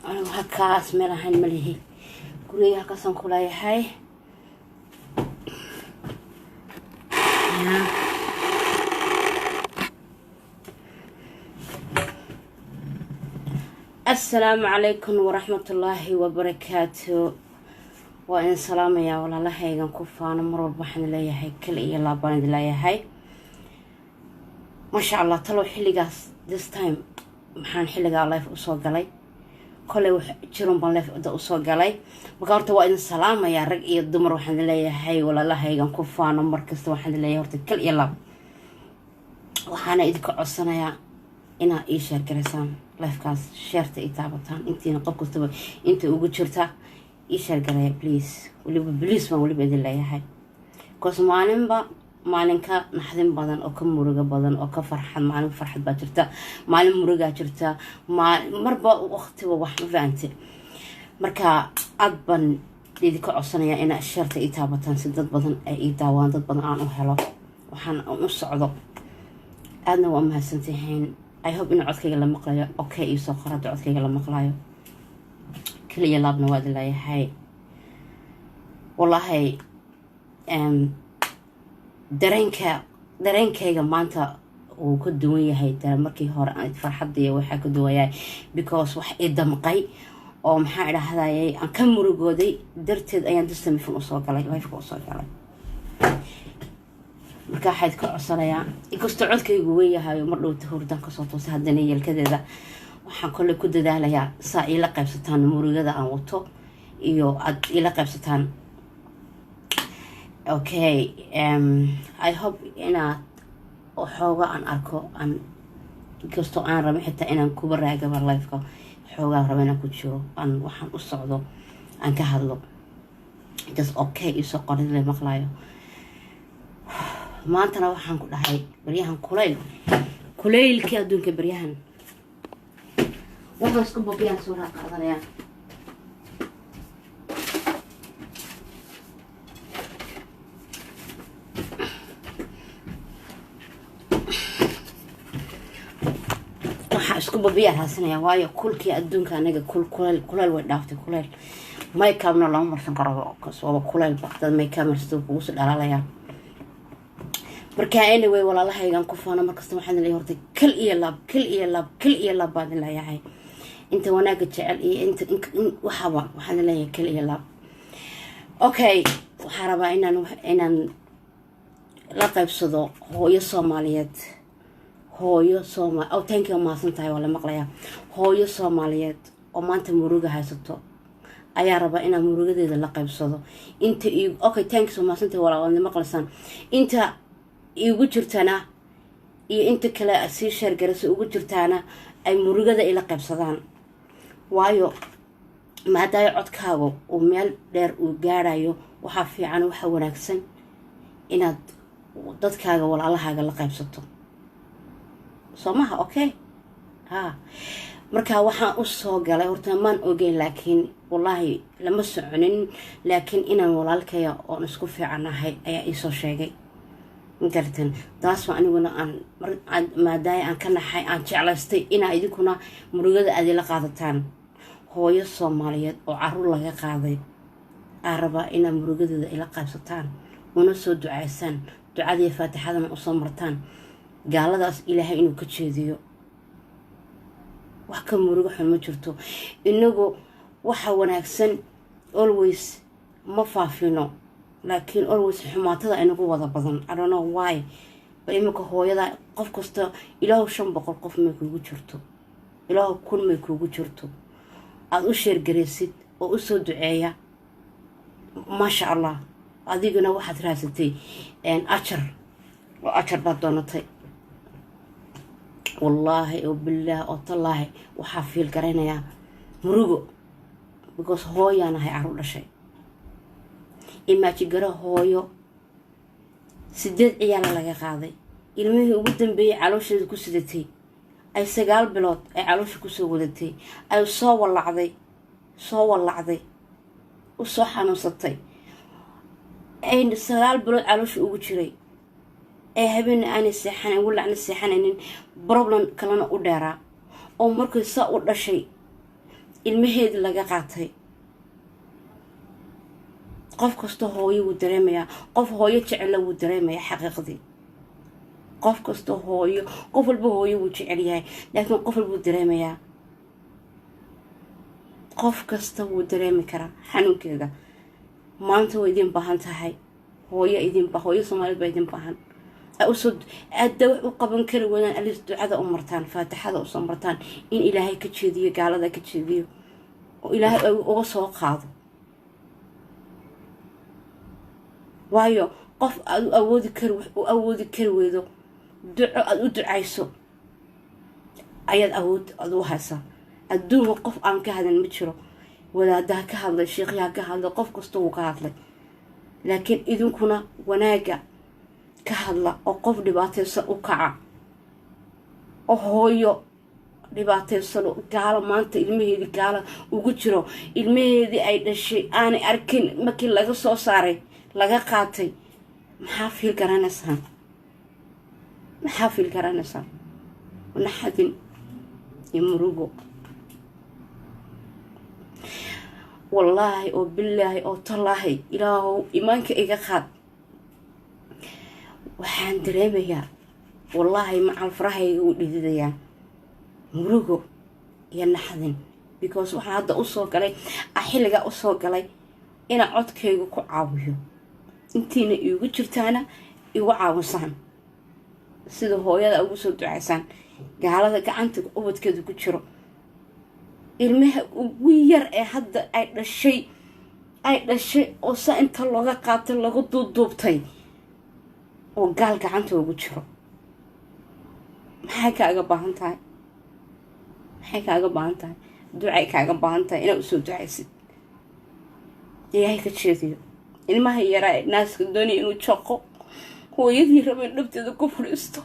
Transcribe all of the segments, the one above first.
أنا هكاس ملهن ملهي كلية هكاسن كلية هاي السلام عليكم ورحمة الله وبركاته. وإن سلام يا ولا الله يجن كفانا مرور بحن لا يهي كل إيه لا بند لا يهي ما شاء الله طلعوا حلقاس this time محن حلقة لايف أصوغ علي كل جرم باللايف أصوغ علي بقارت وإن سلام يا رج إيه الدمر بحن لا يهي ولا الله يجن كفانا مركز بحن لا يهورت كل إيه لا وحنا إذك عصنا يا إنا إيش الكرسان لايف كاس شرط إتابتان أنتي نقب كتب أنت وجود شرطة إيش الكريه بليز ولي بليز ما ولي بدي لا يهاي كوس maalinka naxdin badan oo ka muruga badan oo ka farxan maalin farxad baa jirta maalin muruga jirta marba waqtiba wax ma fahanti marka aad ban idinka codsanaya in asharta ay taabataan si dad badan ay daawaan dad badan aan u helo waxaan u socdo aadna waa mahadsantihiin I hope in codkayga la maqlayo okay iyo soo qorada codkayga la maqlayo kaliya laabna waa dilayahay wallahi dareenkayga maanta uu ka duwan yahay markii hore aan farxadii waxa ka duwayay because wax ay damqay oo maxaa idhaahdayay aan ka murugooday darteed ayaan distamifan u soo galay life-ka u soo galay marka xayd ka codsanaya inkastoo codkaygu weeyahay mar dhowta hurdaan ka soo toosay haddana yeelkadeeda waxaan kolley ku dadaalayaa saa ila qaybsataan murugada aan wato iyo aad ila qaybsataan okay I hope inaad xooga aan arko aan inkastoo aan rabin xitaa inaan kuba raagaba life-ka xoogaa raba inaan ku jiro aan waxaan u socdo aan ka hadlo just okay isoo qorin la maqlayo maantana waxaan ku dhahay baryahan kulaylkii adduunka baryahan waxaan isku bobiyaan soo qaadanaya isku babiya haasanaya waayo kulkii adduunka anaga kulal way dhaaftay kulal maykabna lama marsan karo kasoo kulal baqdad maykab marsto ugu soo dhalaalaya marka anyway walaalahaygan ku faana markasta waxaan leeyahay horta kal iyo lab baad leeyahay inta wanaaga jecel iyo inta waxaan leeyahay kal iyo lab okay waxaan rabaa inaan la qaybsado hooyo Soomaaliyeed thank you maasantahay wala maqlaya hooyo Soomaaliyeed oo maanta muruga haysato ayaa raba inaan murugadeeda la qaybsado inta okay thank you maasantahay wala maqlaysan inta igu jirtana iyo inta kale si share garayso ugu jirtana ay murugada ila qaybsadaan waayo maadaay codkaaga oo meel dheer uu gaarayo waxa fiican waxa wanaagsan inaad dadkaaga walaalahaaga la qaybsato somaha okay marka waxaan u soo galay horta maan ogeyn laakiin wallahi lama soconin laakiin inaan walaalkaya oo isku fiicanahay ayaa ii soo sheegay inkartan taas waa aniguna aan maadaay aan ka naxay aan jeclaystay inaa idinkuna murugada aad ila qaadataan hooyo Soomaaliyeed oo caruur laga qaaday aan rabaa inaa murugadeeda ila qaybsataan una soo ducaysaan ducadii faatixadana u soo martaan gaaladaas ilaahay inuu ka jeediyo wax ka murugo xun ma jirto inagu waxa wanaagsan always ma faafino laakiin always xumaatada inagu wada badan I don't know why imika hooyada qof kasta ilaahu 500 qof ma kugu jirto ilaahu 1000 ma kugu jirto aad u sheergareysid oo u soo duceeya ma sha Allah adiguna waxaad raasatay ajar baad doonatay والله وبالله وطلعه وحافيل قرينا مرجو because هوي أنا هاي عروض شيء إما تجرا هويو سدد عيال لقى قاضي ilmihii ugu dambeeyay caloosheeda ku sidatay ay 9 bilood ay caloosha ku soo wadatay ay soo walacday u soo xanuunsatay ay 9 bilood caloosha ugu jiray ee habeen aan seexan wala aan seexanayn problem kalena u dheeraa oo markii saa u dhashay ilmaheedii laga qaatay qof kasta hooyo wuu dareemayaa qof hooyo jecel wuu dareemayaa xaqiiqdii qof kasta hooyo qof walba hooyo wuu jecel yahay laakiin qof walba wuu dareemayaa qof kasta wuu dareemi karaa xanuunkeeda maanta way idin baahan tahay hooyo Soomaaliyeed bay idin baahan أوصد أدوا قبل كل وين أليس دعاء أمرتان فاتح هذا أمرتان إن إلهي كتشذي قال هذا كتشذي وإلهي أوصل هذا وايو قف أود كرويدو دعاء يسوع أيد أود هسا الدور وقف عن كهذا المتشرو ولا ده كهذا الشيخ يا كهذا قف قصته كهذا لكن إذا كنا وناجا كهلا أو قف دباتيس وكعة أو هويو دباتيس قال ما أنت المهدي قال وقتشرو المهدي أي شيء أنا أركن مكين لقى صاري لقى قاتي محافل كرانسها محافل كرانسها ونحدين يمرقوا والله أو بالله أو تالله إلهو إيمانك إيجا خاد waxaan dareemayaa wallahi macal farahay uu dhididaya murugo iyo naxdin because waxa hadda u soo galay xilliga u soo galay ina codkaygu ku caawiyo intiina iigu jirtaana igu caawisaan sida hooyada ugu soo ducaysan gaalada gacanta ubadkeedu ku jiro ilmaha ugu yar ee hadda ay dhashay oo sa inta looga qaatay lagu duubtay oo gaal gacanta ugu jiro maxay kaaga baahan tahay ducay kaaga baahan tahay inaad u soo ducaysid ilaahay ka jeediyo ilmaha yaraa naaska doonaya inuu jaqo hooyadii rabay dhabteeda ku fadhiisto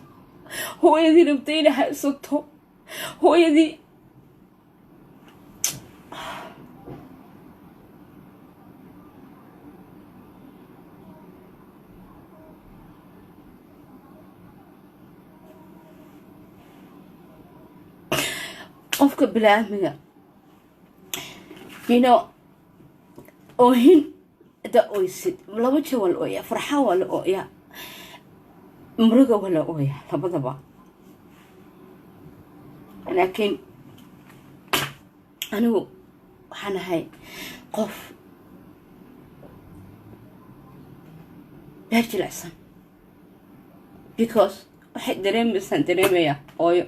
hooyadii rabtay inay haysato hooyadii qofka bilaamiga oohin da oysid laba jawal ooya farxa wala ooya muruga wala ooya labadaba laakiin anigu waxaan ahay qof beerjilacsan because waxay dareemayaa hooyo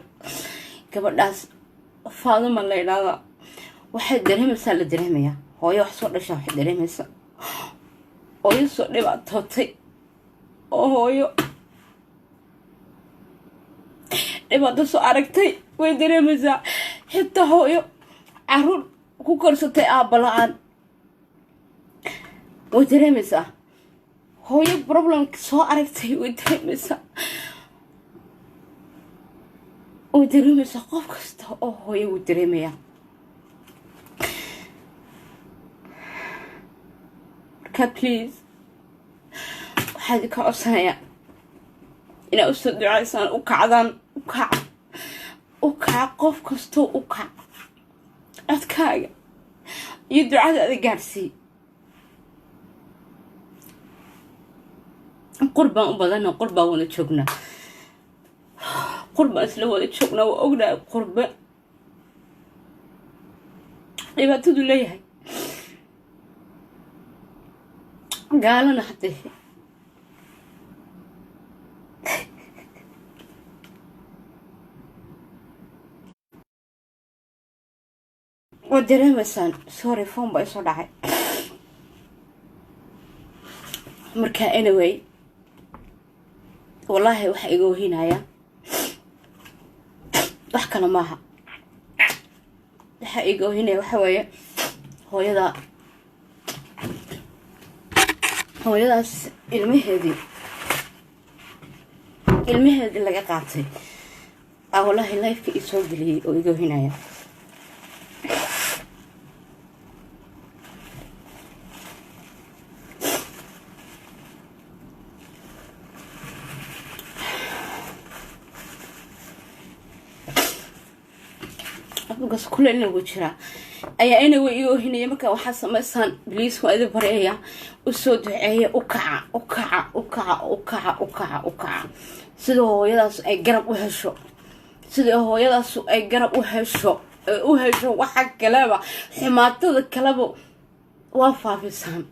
gabadhaas فاطمة اللي لا واحد درهم سال درهم يا هو يحصل ليش واحد درهم سال هو يسوق لي بعد توتي هو بعد سو أركتي وين درهم سال حتى هو عرون كوكر ستي أبلان ودرهم سال هو problem سو أركتي ودرهم سال ودريميسا قف كستا هوي ودريميا marka please waxaad ka codsanaya ina u soo ducaysaan u kac qof kasto u kac adkaaga iyo ducada gaarsii qurban u badan qurban wada joogna قربة سلوى تشوفنا وأقول قربة إذا تدو ليها قال أنا حتى ودري مسان سوري فون بيصير داعي مركا anyway والله وحي يقول هنا يا wax kale maaha waxa igu hinay waxa weeye hooyadaas ilmaheedii laga qaatay wallahi life-ka ii soo geliyay oo igu hinaya because kule lagu jira ayaa anyway iyo hinay marka waxa sameeysan please waa idin bareeya u soo duceeya u kaca sidoo hooyadaas ay garab u hesho waxa kalaba ximaatada kalaba waa faafisaan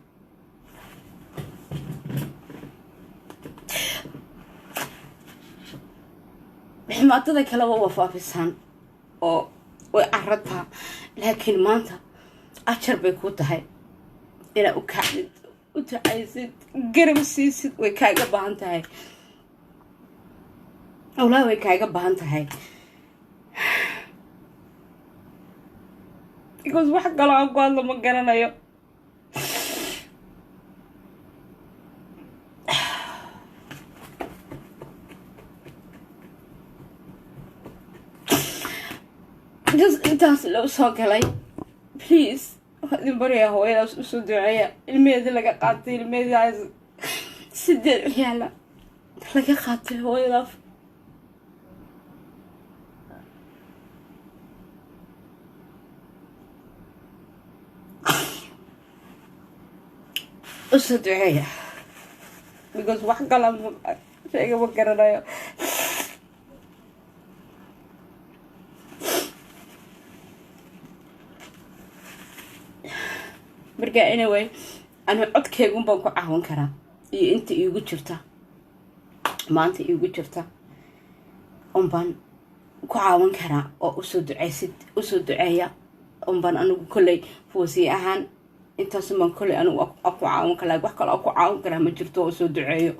ximaatada kalaba waa faafisaan oo way aragtaa laakiin maanta ajar bay ku tahay ila u kacdid u tacaysid garab siisid way kaaga baahan tahay awlaa way kaaga baahan tahay because wax kale aan ku hadlo ma garanayo just intaas loo soo galay please waxaan bariyaa hooyadaas u soo duceeya ilmeeda laga qaatay ilmeedaas sideed ciyaala laga qaatay hooyadaas u soo duceeya because wax kale sheega ma garanayo marka anyway أنا عد كيغون بانكو عاون كرا إيه أنت إيجو جرتا ما أنت إيجو جرتا بان كو عاون كرا أو أسود عيسد أسود عيا بان أنا كلي فوزي أهان أنت سمان كلي أنا أكو عاون كلا وحكي أكو عاون كرا ما جرتو أسود عيا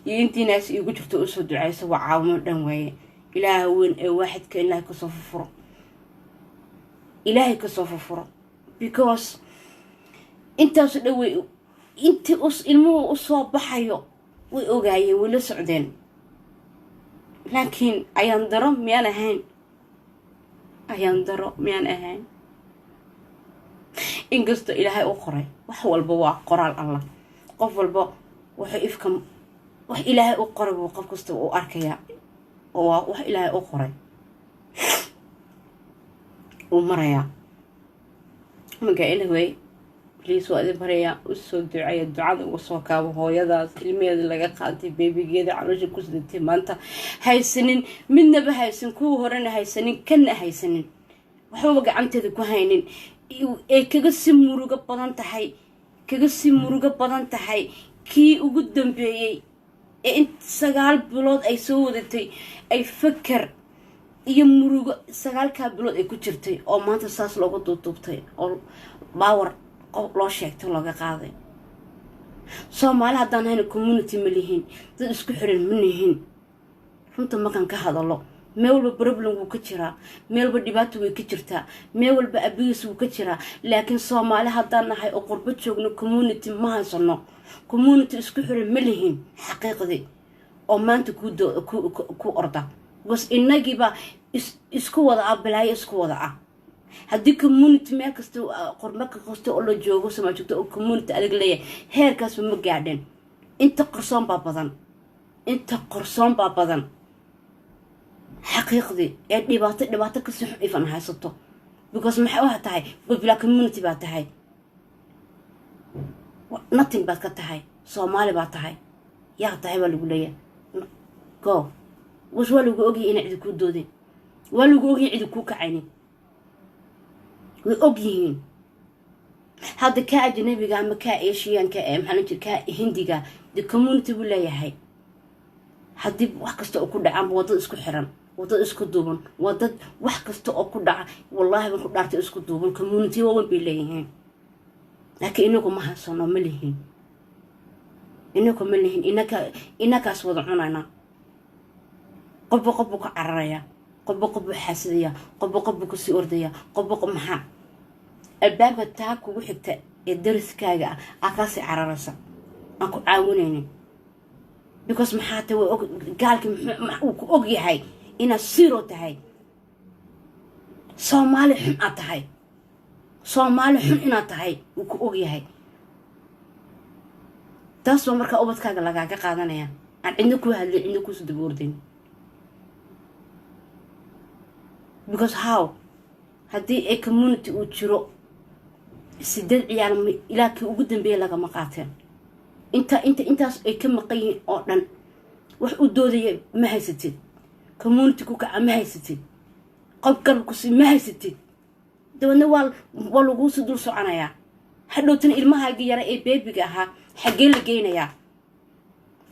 إيه أنت ناس إيجو جرتو أسود عيا سوا عاون دنوي إله وين واحد كإن الله كصف فرا إلهي كصف فرا because أنت سدوي أنت المو أصاب بحيو وأوجاي ولا سعدين لكن أيندرو ميان هين أيندرو ميان هين إن قصد إلهي أخرى وحول البوا قرال الله قف البوا وحيفكم وح إلهي أقرب وقف قصد وأركيا وح إلهي أخرى ومريا من قايل هوي بليس وأدي بريا وسود دعاء الدعاء وصوكا وهو يداس المياد اللي قاعد بيبي جيدا على وجه كوسد تمانتا هاي سنين من نبه هاي سن كو هرنا هاي سنين كنا هاي سنين وحوق عم تذكو هاينين كجسم مروجة بدن تحي كجسم مروجة بدن تحي كي وجودن بيجي أنت سجال بلاد أي سودتي أي فكر يمروج سجال كبلاد أي كترتي أو ما تساس لوجو توبتي أو باور loo sheegto laga qaaday Soomaali hadaan hayno community malihiin dad isku xiran manihiin runta makan ka hadalo meel walba problem uu ka jiraa meel walba dhibaato way ka jirtaa meel walba abiyis uu ka jiraa laakiin Soomaali hadaan nahay oo qurbo joogno community ma haysano community isku xiran malihiin xaqiiqdii oo maanta ku orda was inagiba isku wada abalay isku wada haddii community meel kasta qormaka kasta oo la joogo sama joogto oo community adag leeyahay heerkaas ma gaadhin inta qarsoon baa badan xaqiiqdii ee dhibaato ka soo ifan haysato because maxay waxa tahay bobla community baa tahay nothing baa ka tahay Soomaali baa tahay yaa tahay baa lagu leeyahay go was waa lagu ogi in cid ku doodin waa lagu ogi cid ku kacaynin وأجيين هذا كأجنبي قام كأيشيان كمحلنا كهندية the community ولا يهاي هذا وحكست أكون عم وضد إسكو حرام وضد إسكو دوبن وضد وحكست أكون والله بنكون دارت إسكو دوبن community وين بيلاقيهن لكن إنكم ما حصلنا مليهن إنكم مليهن إنك أسود عننا قبو كعرايا قبو حسدية قبو كسيوردية قبو محا الباب تاعك وحدة الدرس كاجا أكاسي عررسة أكو عاونيني because محاته قالك أوجي هاي إن السيرة هاي Soomaali حن أتهاي Soomaali حن إن أتهاي وكأوجي هاي تاسو مركا أبد كاجا لقاك قادنا يا عندكوا هذي عندكوا سدبوردين because haddii ay community uu jiro 8 ciyaal ilaa kii ugu dambeeyay lagama qaateen intaas ay ka maqan yihiin oo dhan wax u doodaya ma haysatid community ku kaca ma haysatid qof garabku si ma haysatid dawadna waa lagu soo dul soconayaa hadhowtan ilmahaaga yara ee babyga ahaa xagee la geynayaa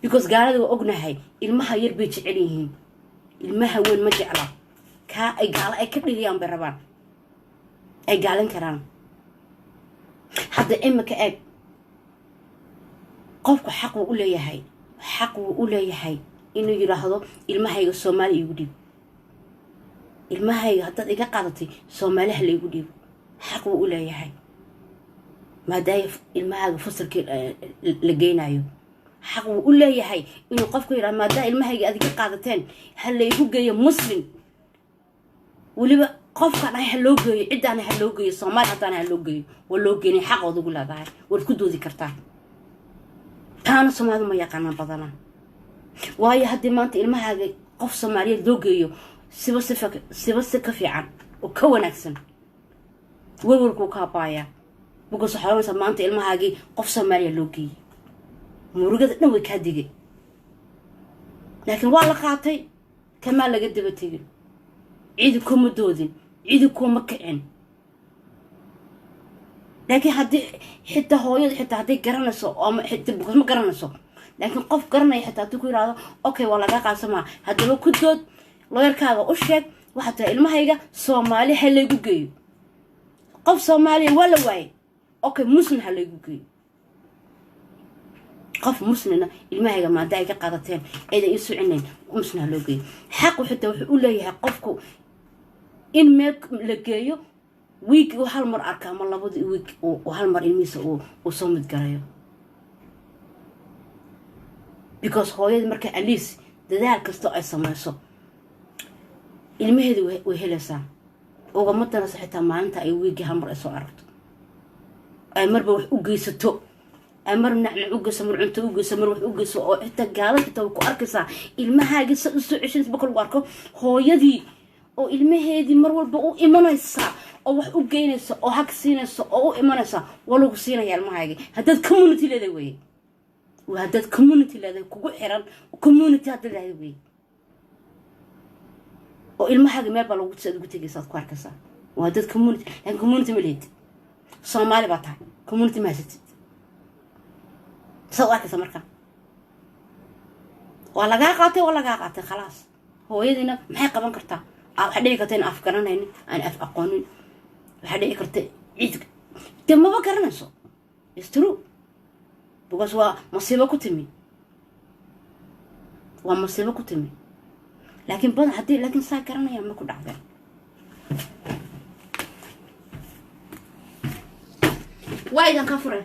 because gaalada waa ognahay ilmaha yar bay jecel yihiin ilmaha weyn ma jecla ka ay gaala ay ka dhigayaan bay rabaan ay gaalan karaan hadda imika eeg qofku xaq uu u leeyahay inuu yiraahdo ilmahayga Soomaali igu dhib ilmahayga haddaad iga qaadatay Soomaali ha igu dhib xaq uu u leeyahay maadaama ilmahaaga fasalkii la geynayo xaq uu u leeyahay inuu qofku yiraahdo maadaama ilmahayga adiga qaadateen ha la igu geeyo muslim waliba qofkan ay ha loo geeyo cidaan ha loo geeyo Soomaali hadaan ha loo geeyo waa loo geeyay xaqooda ugu leedahay war ku doodi kartaa taana Soomaali ma yaqaan badana waayo haddii maanta ilmahaaga qof Soomaaliyeed loo geeyo siba ka fiican oo ka wanaagsan warwarku ka baaya bugo saxaabada maanta ilmahaagii qof Soomaaliyeed loo geeyay murugada dhan way ka digay laakiin waa la qaatay kama laga daba tegin cid kuma doodin cid kuma kicin laakiin haddii xitaa hooyada xitaa haddii garanayso ama xitaa bugo ma garanayso laakiin qof garanay xitaa haddii ku yiraahdo okay waa laga qaasama haddaba ku dood looyarkaaga u sheeg waxa tahay ilmahayga Soomaali ha lagu geeyo qof Soomaali wala waay okay muslim ha lagu geeyo qof muslimna ilmahayga ma daay ka qaadateen eeda i suucinayn muslim ha loo geeyo xaq xitaa wuxuu u leeyahay qofku in meel la geeyo week oo hal mar arka ama labadii week oo hal mar ilmihiisa uu soo mid garayo because hooyada marka aliis dadaal kasto ay samayso ilmaheedu way helaysaa uga madana xitaa maalinta ay week hal mar soo aragto ay marba wax u geysato ay mar nacnac u geyso mar cunto u geyso mar wax u geyso oo xitaa gaalo xitaa ku arkaysaa ilmahaaga soo ceshin bakal warko hooyadii oo ilmaheedii mar walba u imanaysa oo wax u geynayso oo hak siinayso oo u imanaysa waa lagu siinaya ilmahaaga haddaad community leedahay way وهذا community لهذا كوجو حرام community هذا لهذا وي وإلما ما بلغوا تصدقوا تيجي صاد كواركسا وهذا community لأن community مليت صومالي بطع community ما زت سواء كذا مركا ولا قاعد خلاص هو يدينا ما هي قبل كرتا حدا يكتين أفكارنا هني أنا أقانون حدا يكرت عيد تم ما بكرنا صو يسترو بقص مصيبة كتمي ومصيبة كتمي لكن بعد حتى لكن ساكرنا يا ما كل عذاب وايد كفره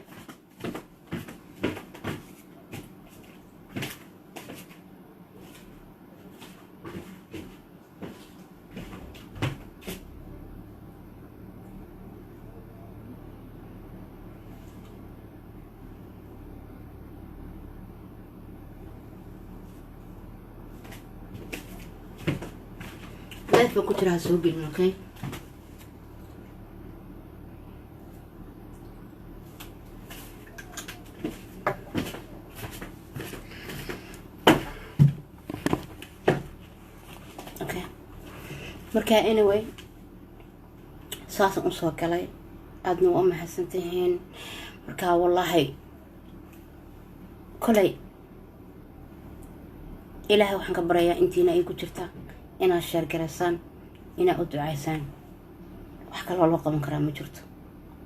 كنت راح اسوق اوكي marka anyway saas aan soo galay aadna waa mahadsantihiin marka wallahi kulay ilaahay waxaan ka barayaa intiina ay ku jirtaa إنا شر كرسان إنا أدعو عيسان وحكلا الله قبن كرام مجرد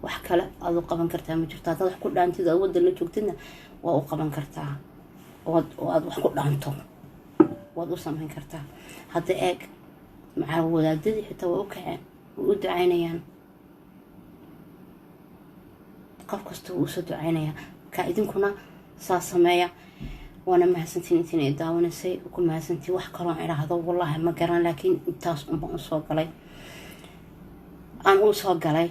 وحكلا الله قبن كرتها مجرد هذا كل أنت إذا ود اللي جوتنا وقبن كرتها وهذا كل أنتم وهذا سامحين كرتها هذا إيج مع ولادي حتى وأوكي وأدعو عينيان قف كستو وسدو عينيا كايدين كنا ساسمايا وانا ما حسنتين انتين اداونا سي وكل ما حسنتي wax karo aan iraahdo wallahi ma garan laakiin intaas un baan soo galay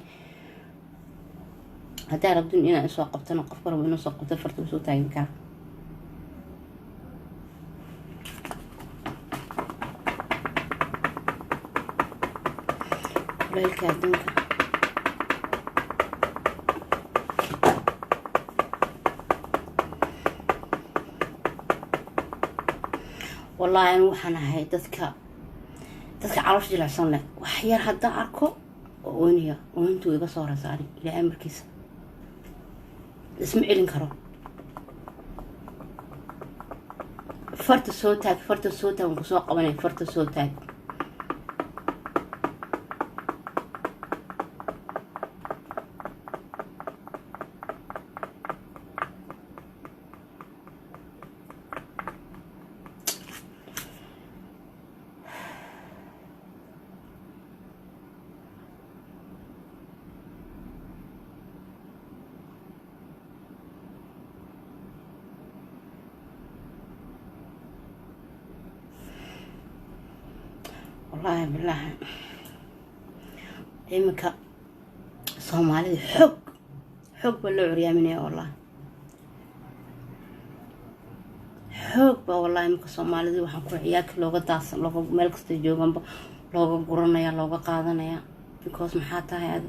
hadaa rabdin inaan soo qabtano qof kale inuu soo qabto farta soo taagin kara كليلك أدونك والله أنا وحنا هاي dadka caloosha jilicsan leh wax yar hadda arko ooniya oontu iga soo rasaani ilaa amarkiisa isma celin karo farta soo taag waan kusoo qabanay farta soo taag والله بالله إمك صومالي حب ولا عريامني والله حب والله إمك صومالي waxaan ku ciyaak looga daadsan looga meel kasta jooganba looga guranaya looga qaadanaya because maxaa tahay aad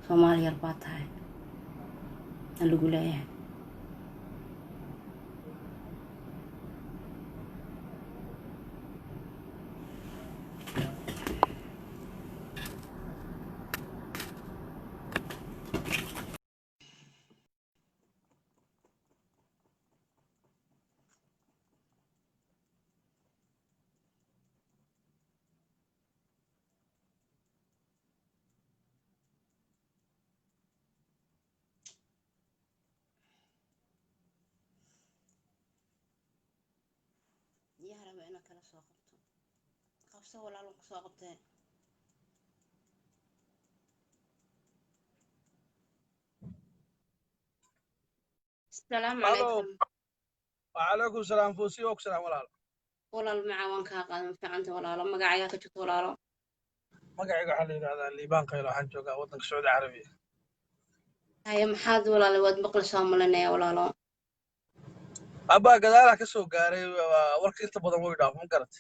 Soomaali yar baa tahay aan lagu leeyahay يا رب أنا كلا سoo qabto qabso walaal ku soo qabtay السلام عليكم وعليكم السلام فوسي وكسلام walaal macaan ka qaadan fiicanta walaalo magacaaga ka jirto walaalo magacayga waxaa la yidhahdaa liibaan qaylo waxaan joogaa waddanka sacuudi carabiya haya maxaad walaalo waad maqlaysaa malinaya walaalo abbaa gadaalaha ka soo gaaray warka inta badan way dhaaf ma garat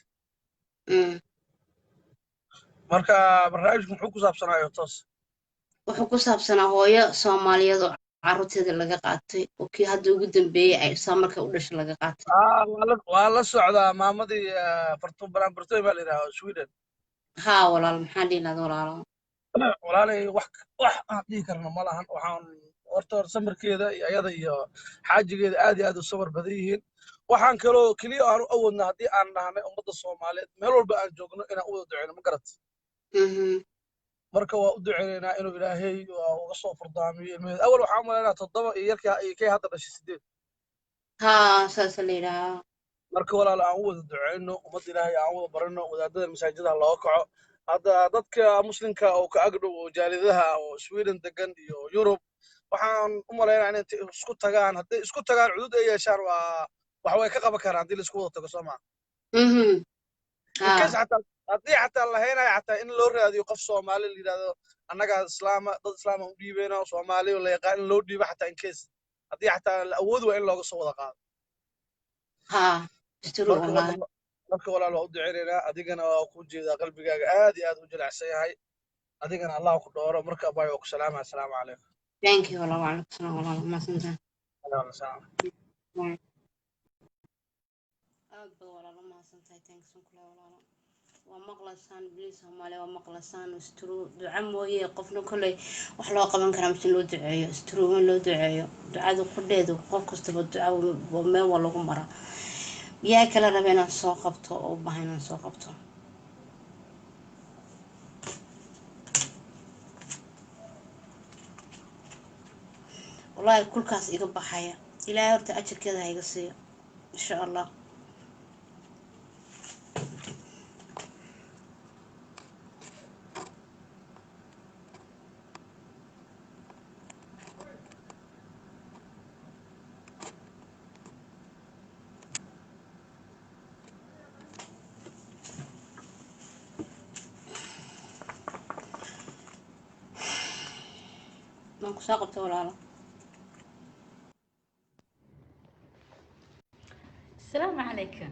marka barnaamijku muxuu ku saabsanaayo toos wuxuu ku saabsanaa hooyo Soomaaliyeed oo carruurteeda laga qaatay oo kii hadda ugu dambeeyay ay marka u dhashay laga qaatay waa la socdaa maamadii fartuun balaan bartooy baa la yidhahdaa Sweden ها ولا المحل هذا ولا walaalay wax aan dhihi karno ma lahan waxaan horta samirkeeda iyo ayada iyo xaajigeeda aad iyo aad u samir badan yihiin waxaan kaloo keliya aan u awoodnaa haddii aan nahnay ummadda Soomaaliyeed meel walba aan joogno inaan u wada duceyno ma garat marka waa u duceynaynaa inuu ilaahay uga soo furdaamiyo ilmaheeda awal waxaan u maleynayaa 7 iyo yarkii kay hadda dhashay 8 ها أساس اللي لا marka walaal aan u wada duceyno ummadda ilaahay aan wada barino wadaadada masaajida loo kaco hadda dadka muslimka oo ka agdhow oo jaalidadaha oo Sweden degan iyo Yurub waxaan u maleynayaa inay isku tagaan hadday isku tagaan cudud ay yeeshaan waa wax way ka qaban karaan haddii la isku wada tago Soomaa inkaas haddii xataa la heenayo xataa in loo raadiyo qof Soomaali la yidhaahdo annaga islaama dad islaama u dhiibeyna Soomaali oo la yaqaan in loo dhiibo xataa inkaas haddii xataa la awood waa in looga soo wada qaado ها اشتروا والله marka walaal waa u duceynaynaa adigana waa ku jeedaa qalbigaaga aad iyo aad u jilicsan yahay adigana allah ku dhooro marka abay oo ku salaama assalaamu calaykum thank you والله وعليكم السلام والله ما سنتها أبا والله ما سنتها thanks كلها والله ومقلسان بليس هم عليه ومقلسان استرو دعاء مويه قفنا كله وحلا قبل كلام شنو لو دعاء استرو من لو دعاء دعاء قديدو قف كستب الدعاء وما والله مرة يا كلا ربنا سوقبته أو بهنا سوقبته والله كل كاس يقبح حياة إلى يرت أجر كذا هيقصي إن شاء الله ما ساقبته ولا لا السلام عليكم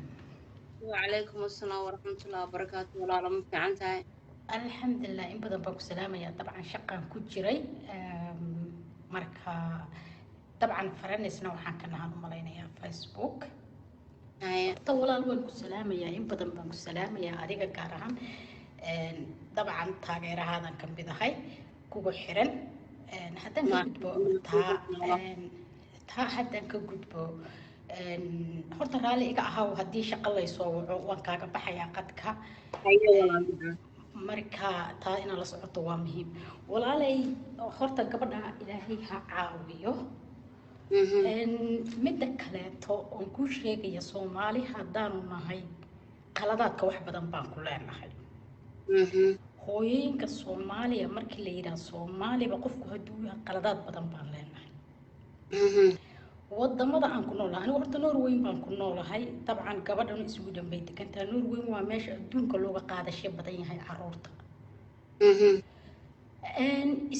وعليكم السلام ورحمة الله وبركاته ولا لا ممكن عنتها alxamdulilah in badan baan ku salaamaya dabcan shaqaan ku jiray marka dabcan faranisna waxaan ka nahan u malaynayaa Facebook horta walaal waan ku salaamayaa in badan baan ku salaamayaa adiga gaar ahaan dabcan taageerahaadan ka mid ahay kugu xiran haddaan ka gudbo taa haddaan ka gudbo horta raalli iga ahaw haddii shaqo laysoo waco waan kaaga baxayaa qadka marka taa inaan la socoto waa muhiim walaalay horta gabadha ilaahay ha caawiyo midda kaleeto oon kuu sheegaya soomaali haddaanu nahay qaladaadka wax badan baan ku leenahay hooyooyinka soomaaliya markii la yidhaha soomaaliba qofku hadduu yahay qaladaad badan baan leenahay wadamada aan ku noolahay anigu horta norweyn baan ku noolahay dabcan gabadhan Sweden bay degantaa norweyn waa meesha adduunka looga qaadasho badan yahay caruurta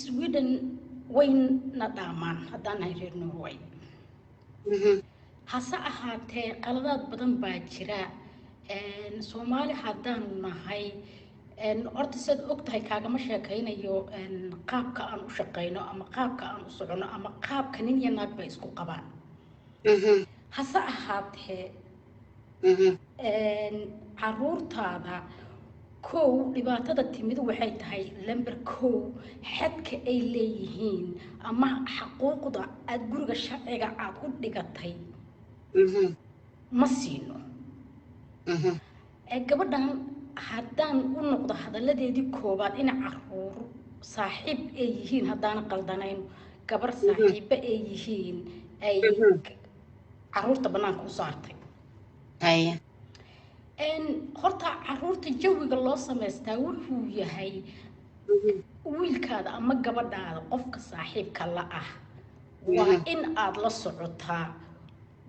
Sweden wayna dhaamaan haddaan nahay reer norway hase ahaatee qaladaad badan baa jira soomaali haddaan nahay horta sidaad ogtahay kaagama sheekaynayo qaabka aan u shaqayno ama qaabka aan u socono ama qaabka nin iyo naag bay isku qabaan hase ahaatee caruurtaada kow dhibaatada timid waxay tahay lamber kow xadka ay leeyihiin ama xaquuqda aad guriga sharciga aad u dhigatay ma siino gabadhan haddaan u noqdo hadalladeedii koobaad in caruur saaxiib ay yihiin haddaan qaldanayn gabar saaxiibo ay yihiin ay caruurta banaanka u saartay horta caruurta jawiga loo samaystaa wuxuu yahay wiilkaada ama gabadhaada qofka saaxiibka la ah waa in aad la socotaa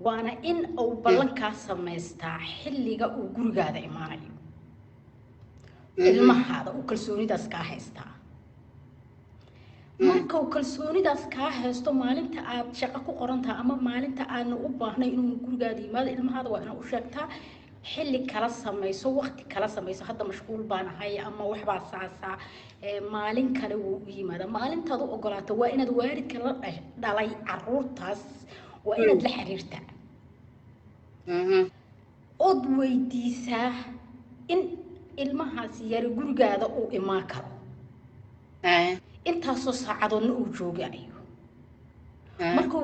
waana in uu ballankaa samaystaa xilliga uu gurigaada imaanayo ilmahaada uu kalsoonidaas kaa haystaa marka uu kalsoonidaas kaa haysto maalinta aad shaqo ku qorantaha ama maalinta aadna u baahnay inuu gurigaada yimaado ilmahaada waa inaad u sheegtaa xilli kala samayso waqti kala samayso hadda mashquul baan ahay ama waxbaa saasaa maalin kale wuu u yimaada maalintaad u ogolaato waa inaad waalidka la dhalay caruurtaas waa inaad la xiriirtaa ood weydiisaa in ilmahaas yar gurigaada uu imaan karo intaasoo saacadoodna uu joogayo markuu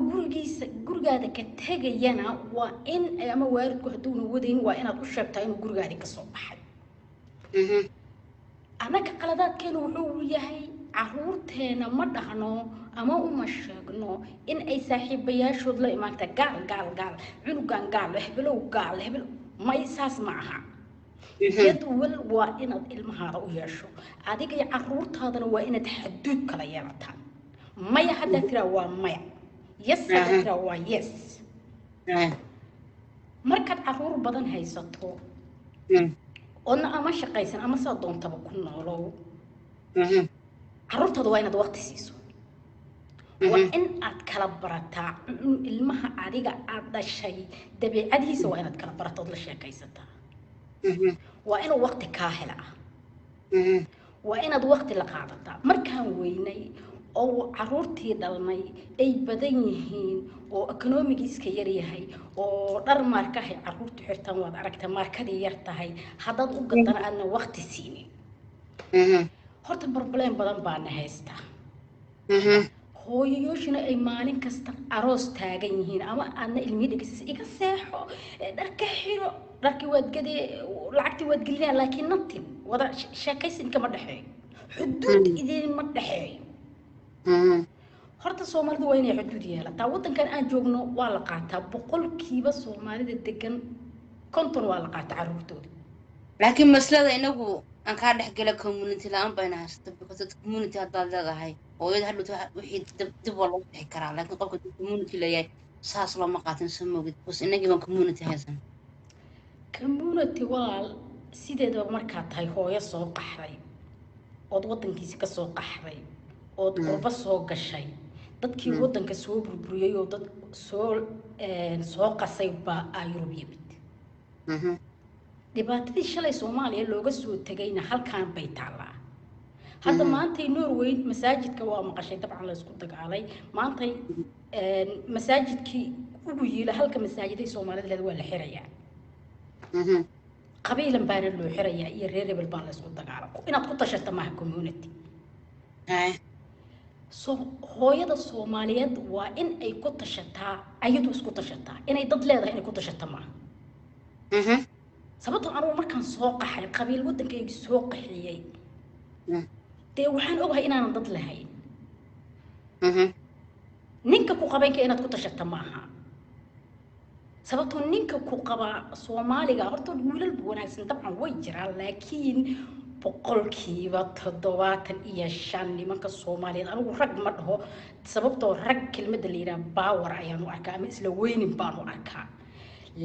gurigaada ka tegayana waa in ama waalidku hadduuna wadayn waa inaad u sheegtaa inuu gurigaadi ka soo baxay annaga qaladaadkeena wuxuu yahay caruurteena ma dhahno ama uma sheegno in ay saaxiibayaashood la imaanta gaal cunugan gaal hebelow gaal hebel may saas ma aha jadwal waa inaad ilmahaada u yeesho adiga iyo caruurtaadana waa inaad xaduud kala yeelataan maya haddaa tiraa waa maya yes haddaa tiraa waa yes markaad caruur badan haysato oodna ama shaqaysan ama saa doontaba ku noolow caruurtaada waa inaad waqti siiso waa in aad kala barataa ilmaha adiga aad dhashay dabeecadiisa waa inaad kala baratood la sheekaysataa waa inuu waqti kaa helaa waa inaad waqti la qaadataa markaan weynay oo caruurtii dhalmay ay badan yihiin oo economigiiska yar yahay oo dhar markahay caruurtu xirtaan waad aragtaa markadii yar tahay haddaad u gadana aadna waqti siinin horta problem badan baana haystaa hooyoyoshina ay maalin kasta aroos taagan yihiin ama aadna ilmihii dhegeysis iga seexo dharka xiro dharkii waad gadee lacagtii waad gelinaa laakiin nantin wada sheekaysinka ma dhexeeyo xuduud idin ma dhexeeyo horta Soomaalidu waa inay xuduud yeelataa wadankan aan joogno waa la qaataa boqolkiiba Soomaalida degan konton waa la qaataa caruurtooda laakiin maslada inagu aan ka dhaxgala community laan bayna haysta because community hadda leedahay oo iyada hadda wixii dib wala u bixi karaa laakiin qofka community leeyahay saas loo ma qaatin samogid bas inagii baan community haysan community wal sideedaba markaa tahay hooyo soo qaxray oo wadankiisa ka soo qaxray oo qurba soo gashay dadkii wadanka soo burburiyay oo dad soo qasay baa Yurub yimid dhibaatadii shalay Soomaaliya looga soo tagayna halkaan bay taalaa hadda maantay Norway masaajidka waa maqashay dabcan la isku dagaalay maantay masaajidkii ugu yiila halka masaajiday Soomaalida waa la xirayaa qabiilan baa loo xirayaa iyo reer rebel baa la isku dagaalay inaad ku tashato maaha community hooyada Soomaaliyeed waa in ay ku tashataa ayadu isku tashataa inay dad leedahay inay ku tashato maaha sababtoo anu markaan soo qaxay qabiil wadankayga soo qaxiyay dee waxaan ogahay inaanan dad lahayn ninka ku qabanka inaad ku tashato maaha sababtoo ninka ku qaba Soomaaliga horta wiilal wanaagsan dabcan way jiraan laakiin boqolkiiba 75 nimanka Soomaaliyeed anigu rag ma dhaho sababtoo rag kelmadda la yiraahdo power ayaan u arkaa ama isla weynin baan u arkaa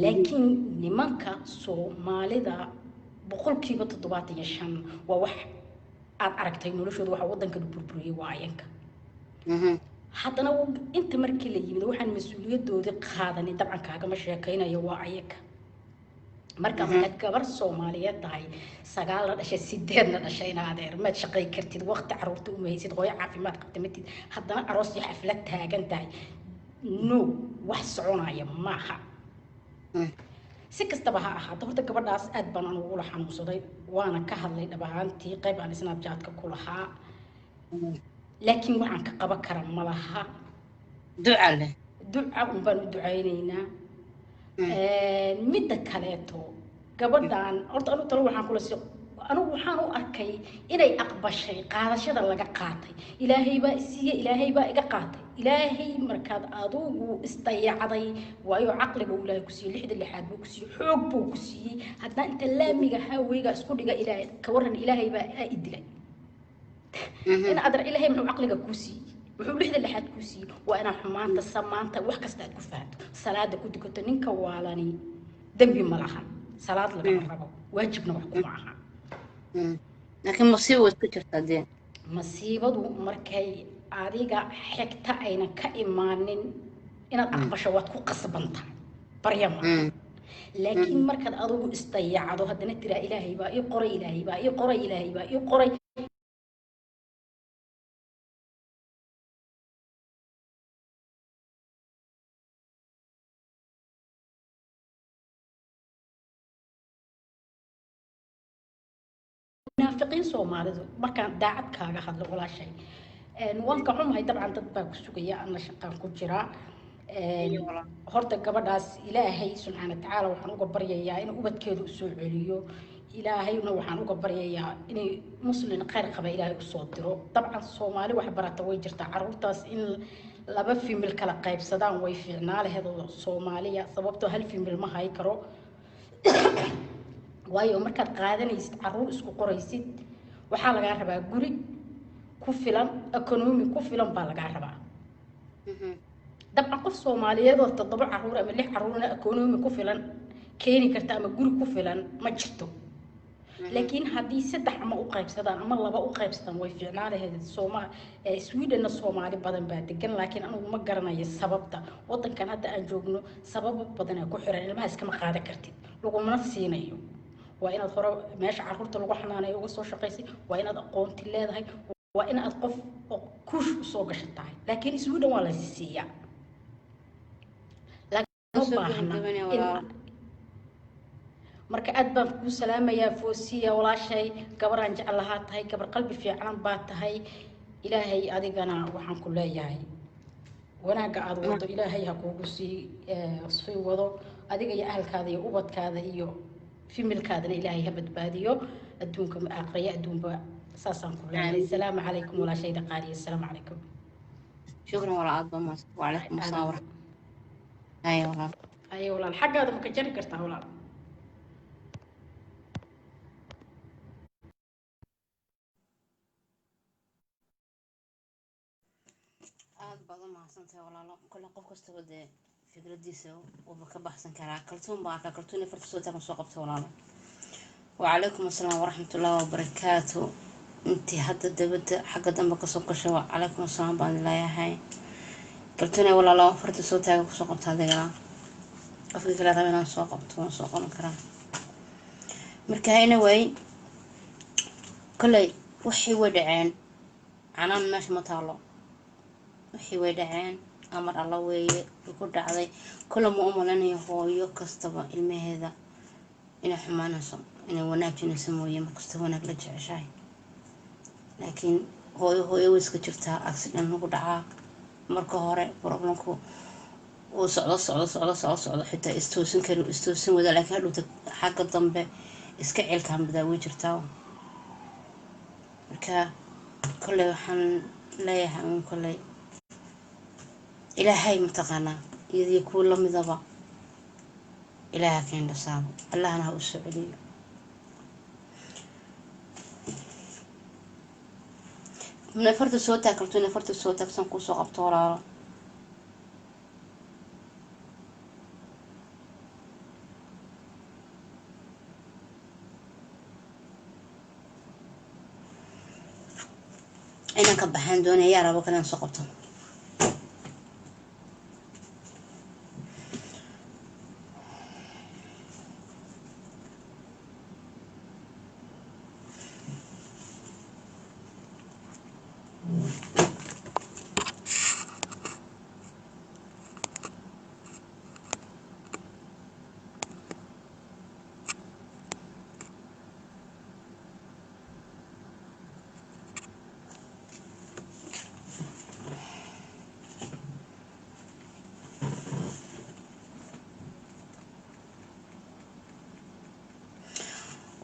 laakiin nimanka Soomaalida boqolkiiba 75 waa wax aad aragtay noloshooda waxa wadanka burburiyay waa ayanka haddana inta markii la yimid waxaan mas'uuliyadooda qaadanay dabcan kaaga ma sheekaynayo waa ayanka marka markaad gabar Soomaaliyeed tahay 9 la dhashay 8 la dhashay adeer ma shaqay kartid waqti carruurta u meeysid hooyo caafimaad qabta matid haddana aroos iyo xaflad taagan tahay no wax soconaya maaha si kastaba ha ahaato horta gabadhaas aad baan ugu la xanuunsaday waana ka hadlay dhabaantii qayb aan Snapchat-ka ku lahaa laakiin waxaan ka qaban karaa malaha duca un baan u ducaynaynaa midda kaleeto gabadhan horta anu talo waxaan kula sii anigu waxaan u arkay inay aqbashay qaadashada laga qaatay ilaahay baa siiyay ilaahay baa iga qaatay ilaahay markaad adugu istayacday waayo caqliga ilaahay ku siiyay lixda lixaad buu ku siiyay xoog buu ku siiyay hadda inta laamiga hawayga isku dhiga ilaahay ka waran ilaahay baa idilay in adar ilaahay muxuu caqliga ku siiyay wuxuu lixda lixaad ku siiyay waa ina xumaanta samaanta wax kasta aad ku fahanto salaada ku dukato ninka waalani dambi ma laha salaad laga rabo waajibna wax kuma aha laakiin musiibo isku jirta deen masiibadu markay adiga xigta ayna ka imaanin inaad aqbasho waad ku qasbantaa baryama laakiin markaad adigu istayacdo haddana tira ilaahay baa ii qoray ilaahay baa ii qoray ilaahay baa ii qoray منافقين Soomaalidu markaan daacad kaaga hadlo walaashay waan ka xumahay dabcan dad baa ku sugaya ana shaqaan ku jira horta gabadhaas ilaahay subhanahu wa ta'ala waxaan uga baryayaa in ubadkeedu u soo celiyo ilaahayna waxaan uga baryayaa in muslim qeyr qaba ilaahay u soo diro dabcan Soomaali wax barata way jirtaa carruurtaas in laba famil kala qaybsadaan way fiicnaa lahayd Soomaaliya sababtoo hal famil ma hay karo waayo markaad qaadanaysid carruur isku qoraysid waxa laga rabaa guri ku filan economy ku filan baa laga rabaa dabcan qof Soomaaliyeed oo 7 carruur ama 6 carruurna economy ku filan keeni karta ama guri ku filan ma jirto laakiin haddii 3 ama u qaybsadaan ama 2 u qaybsadaan way fiicnaa lahayd Sweden Soomaali badan baa degan laakiin anigu ma garanayo sababta wadankan hadda aan joogno sabab badan ku xiran ilmaha iska ma qaadan kartid laguma siinayo waa inaad hore meesha carruurta lagu xanaaneeyo uga soo shaqaysay waa inaad aqoonti leedahay waa inaad qof kuush soo gashatay laakiin Sweden waa la siiyaa marka aad baan ku salaamayaa Foosiya walaashay gabaraan jecelahay tahay gabar qalbi fiican baa tahay ilaahay adigana waxaan ku leeyahay wanaaga aad wado ilaahay ha kugu sii wado adiga iyo ahalkaada iyo ubadkaada iyo familkaadana ilaahay ha badbaadiyo adduunka ma aqriya adduunba saasaan ku leeyahay assalaamu calaykum walaashayda qaaliya assalaamu calaykum shukran wala aad baa maas wa calaykum asalaam ayo walaal xaggaada ma ka jari kartaa walaal aad badan mahadsantahay walaalo kala qof kasta wada fikradiisa oo ka baxsan kara kaltuun baa ka kaltuun farta soo taagan soo qabto walaalo wa calaykum asalaam wa rahmatullahi wa barakaatu intii hadda dabada xagga dambe ka soo gashay wa calaykum asalaam baan ilaahay kaltuun walaalo farta soo taagan soo qabto adeega qofka kale rabana soo qabto waan soo qoran karaa marka ayna way kale وحي ودعين عنان ماشي مطالو وحي ودعين أمر الله وي يقول علي كل ما أملني هو يكستبا المهذا إن حمانا صم إن وناجي نسموه مكستبا نقلج عشاي لكن هو يوسك جرتها أكسدن نقول عا مركو هوري بروبلمكو وصعد حتى استوسن كانوا استوسن وذا لكن هلو حق الضنبه اسكعيل كان بداوي جرتاو marka كله waxaan leeyahay un kale ilaahay mataqaanaa iyadii ku la midaba ilaaha keen dhasaabo allahna ha u soo celiyo nafarta soo taakalto nafarta soo taagsan ku soo qabto walaalo inaan ka baxaan doonaya rabo kanaan soo qabto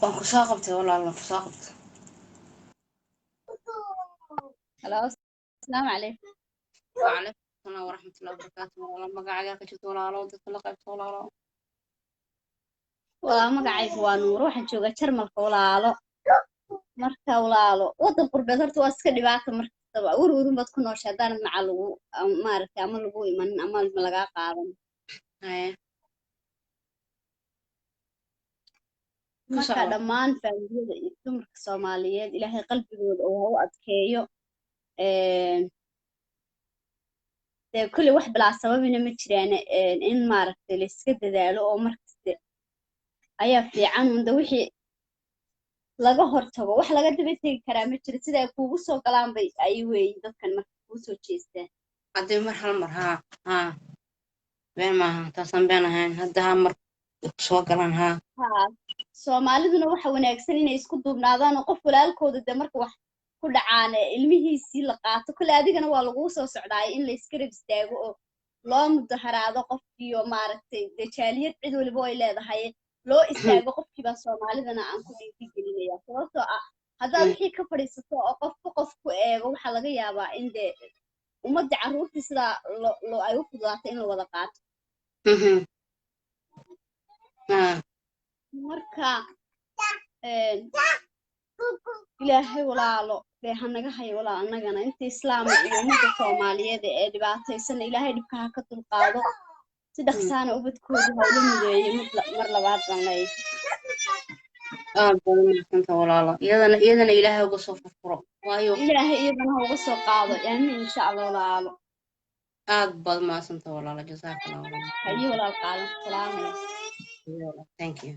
waan ku soo qabtay walaal waan ku soo qabtay هلا السلام عليكم وعليكم السلام ورحمة الله وبركاته والله magacaaga ka jirto walaalo dadka la qaybto walaalo waa magacaygu waa nuur waxaan joogaa jarmalka walaalo marka walaalo wadan qurbeed horta waa iska dhibaato markastaba warwarin baad ku nooshay haddaanad maca lagu maaragtay ama lagu imanin ama lagaa qaadan marka dhammaan faamiliyada iyo dumarka soomaaliyeed ilaahay qalbigooda oo ha u adkeeyo dee kulli wax bilaa sababina ma jiraan in maaragtay la iska dadaalo oo markaste ayaa fiican unda wixii laga hortago wax laga daba tegi karaa ma jiro sida ay kuugu soo galaan bay ay weeyi dadkan marka kuu soo jeestaan haddii mar hal mar haa been maaha taasaan been ahayn hadda ha mar soo galaan haa soomaaliduna waxa wanaagsan inay isku duubnaadaan oo qof walaalkooda dee marka wax ku dhacaan ilmihiisii la qaato kule adigana waa laguu soo socdaay in la iska rab istaago oo loo mudaharaado qofkiiyo maaragtay dee jaaliyad cid waliba ay leedahay loo istaago qofkiibaa soomaalidana aan ku dhiirigelinaya sababtoo ah haddaad wixii ka fadhiisato oo qof ku eego waxaa laga yaabaa in dee ummadda carruurtii sidaa ay u fududaato in la wada qaato marka ilaahay walaalo dee hanaga hayo walaal annagana inta islaama iyo ummadda soomaaliyeed ee dhibaataysana ilaahay dhibka ha ka dulqaado si dhaqsaana ubadkooda hawlo mudeeyey mar labaad baan leeyahay badanmaasanta walaalo iyadana ilaahay uga soo furfuro waayo ilaahay iyadana ha uga soo qaado aamin insha allah walaalo aad baad maasanta walaalo jazaakalla walaalo hayo walaal qaadan salaamaya thank you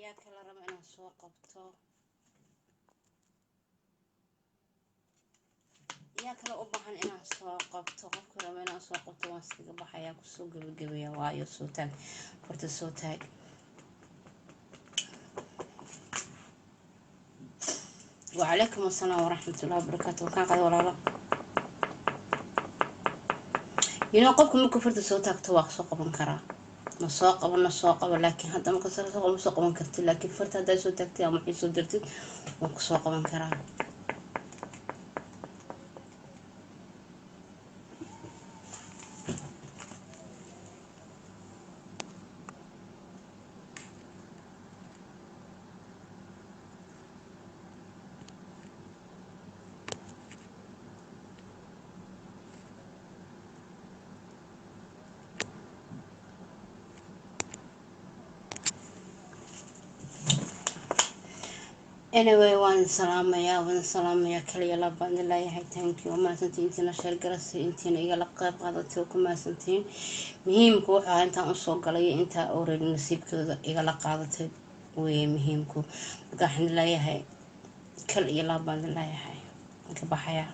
yaa kala raba inaan soo qabto yaa kale u baahan inaan soo qabto qofka raba inaan soo qabto waan iskaga baxayaa kusoo gebagabaya waayo soo taag horta soo taag وعليكم السلام ورحمة الله وبركاته وكان قد ولا لا قفكم ممكن فرد صوتك تواق سوق بنكرة نسوق لكن هذا ممكن سوق بنكرت لكن فرد هذا صوتك تيا محي صدرتك ممكن سوق بنكرة anyway waan salaamayaa kaliya la baan leeyahay thank you maasantiin intina share garasi intina igala qayb qaadatay oo ku maasantiin muhiimku waxa intaan u soo galay inta already nasiibkooda igala qaadatay way muhiimku waxaan leeyahay kaliya la baan leeyahay ka baxaya